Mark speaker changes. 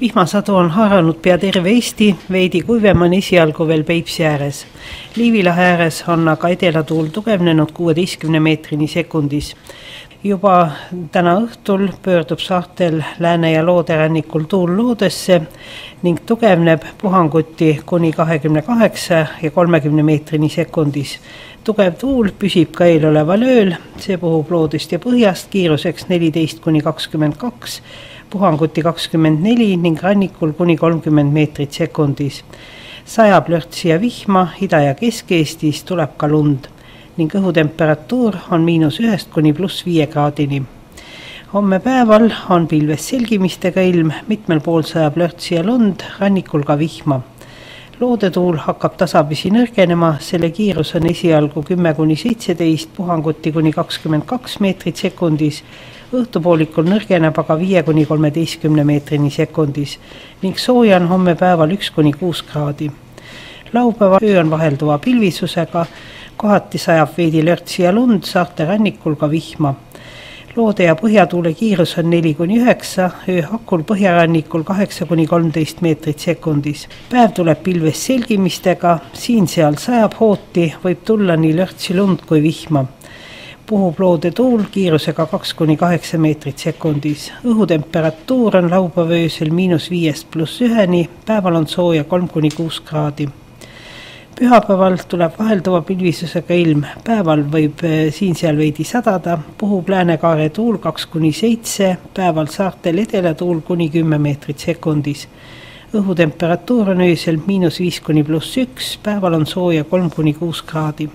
Speaker 1: Vihmasadu on haaranud pea terve Eesti, veidi kuivem on esialgu veel Peipsi ääres. Liivilahe ääres on aga edelatuul tugevnenud 16 meetrini sekundis. Juba täna õhtul pöördub saartel lääne- ja looderannikul tuul loodesse ning tugevneb puhanguti kuni 28 ja 30 meetrini sekundis. Tugev tuul püsib ka eeloleval ööl, see puhub loodest ja põhjast kiiruseks 14 kuni 22, puhanguti 24 ning rannikul kuni 30 meetrit sekundis. Sajab lörtsi ja vihma, Ida- ja Kesk-Eestis tuleb ka lund ning õhutemperatuur on -1 kuni +5 kraadini. Homme päeval on pilves selgimistega ilm, mitmel pool sajab lörtsi ja lund, rannikul ka vihma. Loodetuul hakkab tasapisi nõrgenema, selle kiirus on esialgu 10 kuni 17, puhanguti kuni 22 meetrit sekundis, õhtupoolikul nõrgeneb aga 5 kuni 13 meetrini sekundis ning sooja on homme päeval 1 kuni 6 kraadi. Laupäeva öö on vahelduva pilvisusega, kohati sajab veidi lörtsi ja lund, saarte rannikul ka vihma. Loode- ja põhjatuule kiirus on 4 kuni 9, öö hakul põhjarannikul 8 kuni 13 meetrit sekundis. Päev tuleb pilves selgimistega, siin-seal sajab hooti, võib tulla nii lörtsi lund kui vihma. Puhub loodetuul kiirusega 2 kuni 8 meetrit sekundis. Õhutemperatuur on laupäeva öösel -5 +1, päeval on sooja 3 kuni 6 kraadi. Pühapäeval tuleb vahelduva pilvisusega ilm, päeval võib siin-seal veidi sadada, puhub läänekaare tuul 2 kuni 7, päeval saartel edelatuul kuni 10 meetrit sekundis. Õhutemperatuur on öösel -5 kuni +1, päeval on sooja 3 kuni 6 kraadi.